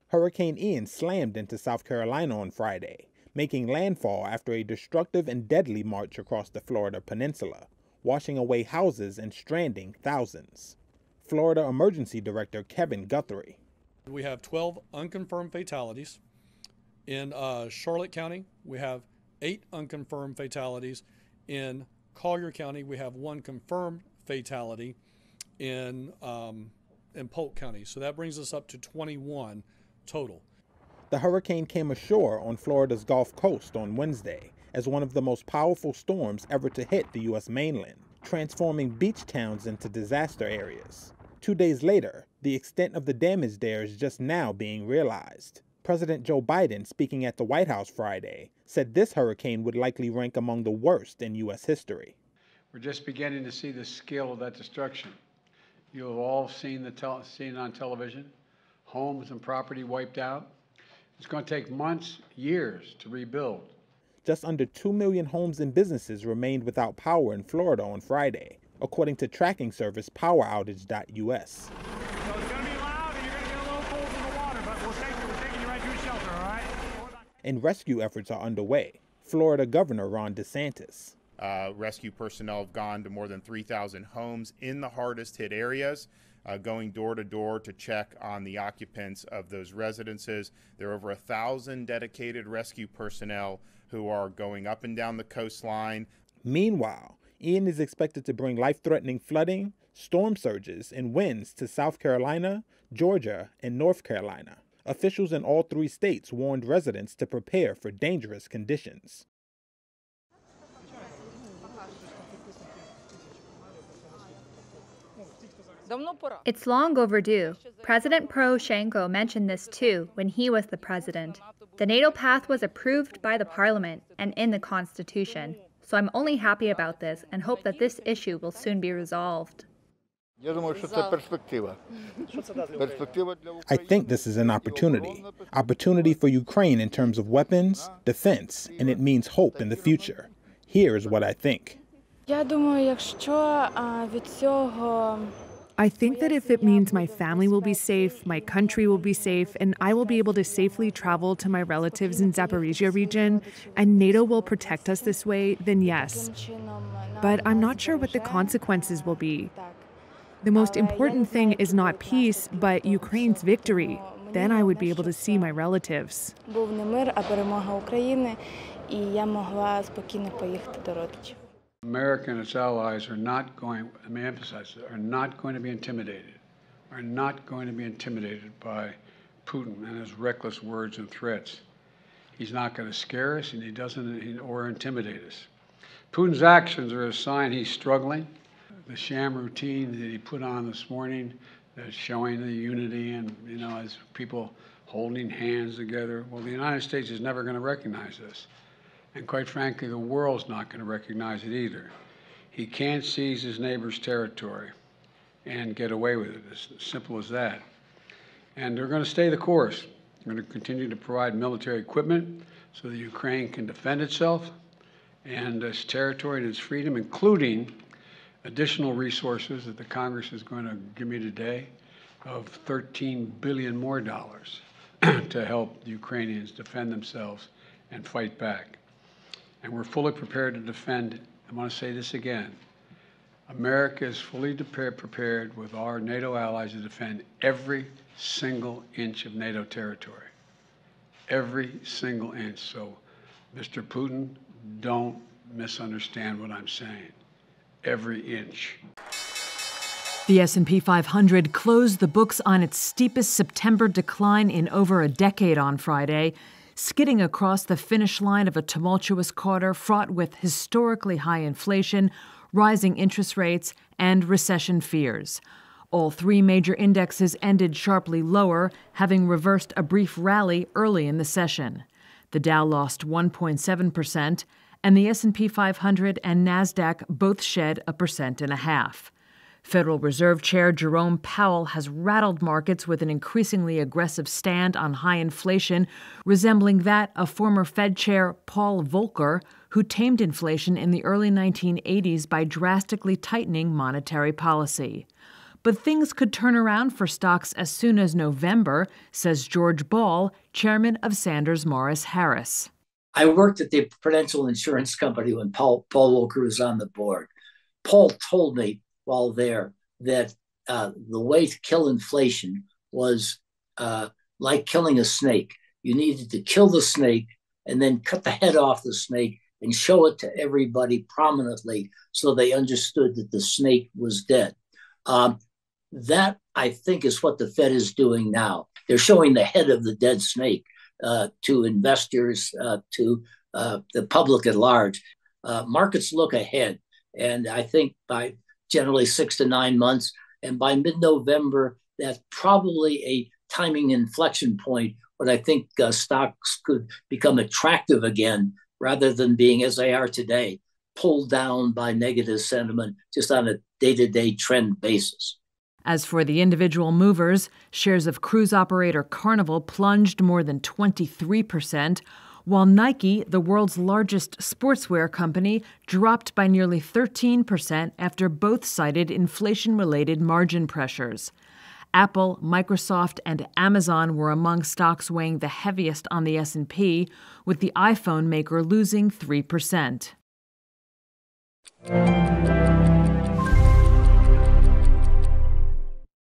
Hurricane Ian slammed into South Carolina on Friday, making landfall after a destructive and deadly march across the Florida peninsula, washing away houses and stranding thousands. Florida Emergency Director Kevin Guthrie. We have 12 unconfirmed fatalities. In Charlotte County, we have 8 unconfirmed fatalities. In Collier County, we have 1 confirmed fatality in Polk County. So that brings us up to 21 total. The hurricane came ashore on Florida's Gulf Coast on Wednesday as one of the most powerful storms ever to hit the U.S. mainland, transforming beach towns into disaster areas. 2 days later, the extent of the damage there is just now being realized. President Joe Biden, speaking at the White House Friday, said this hurricane would likely rank among the worst in U.S. history. We're just beginning to see the scale of that destruction. You have all seen seen on television, homes and property wiped out. It's going to take months, years to rebuild. Just under 2 million homes and businesses remained without power in Florida on Friday, according to tracking service poweroutage.us. So it's going to be loud and you're going to get a little cold in the water, but we're taking you right to a shelter, all right? And rescue efforts are underway. Florida Governor Ron DeSantis. Rescue personnel have gone to more than 3,000 homes in the hardest hit areas, going door to door to check on the occupants of those residences. There are over 1,000 dedicated rescue personnel who are going up and down the coastline. Meanwhile, Ian is expected to bring life-threatening flooding, storm surges, and winds to South Carolina, Georgia, and North Carolina. Officials in all 3 states warned residents to prepare for dangerous conditions. It's long overdue. President Poroshenko mentioned this too when he was the president. The NATO path was approved by the parliament and in the Constitution, so I'm only happy about this and hope that this issue will soon be resolved. I think this is an opportunity for Ukraine in terms of weapons, defense, and it means hope in the future. Here is what I think. I think that if it means my family will be safe, my country will be safe, and I will be able to safely travel to my relatives in Zaporizhia region, and NATO will protect us this way, then yes. But I'm not sure what the consequences will be. The most important thing is not peace, but Ukraine's victory. Then I would be able to see my relatives. America and its allies are not going, let me emphasize, are not going to be intimidated, by Putin and his reckless words and threats. He's not going to scare us, and he doesn't, or intimidate us. Putin's actions are a sign he's struggling. The sham routine that he put on this morning, that's showing the unity and, as people holding hands together. Well, the United States is never going to recognize this. And quite frankly, the world's not going to recognize it either. He can't seize his neighbor's territory and get away with it. It's as simple as that. And they're going to stay the course. They're going to continue to provide military equipment so that Ukraine can defend itself and its territory and its freedom, including additional resources that the Congress is going to give me today of $13 billion more to help the Ukrainians defend themselves and fight back. And we're fully prepared to defend. I want to say this again. America is fully prepared with our NATO allies to defend every single inch of NATO territory. Every single inch. So, Mr. Putin, don't misunderstand what I'm saying. Every inch. The S&P 500 closed the books on its steepest September decline in over a decade on Friday, skidding across the finish line of a tumultuous quarter fraught with historically high inflation, rising interest rates, and recession fears. All three major indexes ended sharply lower, having reversed a brief rally early in the session. The Dow lost 1.7%, and the S&P 500 and NASDAQ both shed 1.5%. Federal Reserve Chair Jerome Powell has rattled markets with an increasingly aggressive stand on high inflation, resembling that of former Fed Chair Paul Volcker, who tamed inflation in the early 1980s by drastically tightening monetary policy. But things could turn around for stocks as soon as November, says George Ball, chairman of Sanders Morris Harris. I worked at the Prudential Insurance Company when Paul Volcker was on the board. Paul told me while there that the way to kill inflation was like killing a snake. You needed to kill the snake and then cut the head off the snake and show it to everybody prominently so they understood that the snake was dead. That, I think, is what the Fed is doing now. They're showing the head of the dead snake to investors, to the public at large. Markets look ahead, and I think by generally 6 to 9 months, and by mid-November, that's probably a timing inflection point when I think stocks could become attractive again rather than being, as they are today, pulled down by negative sentiment just on a day-to-day trend basis. As for the individual movers, shares of cruise operator Carnival plunged more than 23%, while Nike, the world's largest sportswear company, dropped by nearly 13% after both cited inflation-related margin pressures. Apple, Microsoft, and Amazon were among stocks weighing the heaviest on the S&P, with the iPhone maker losing 3%.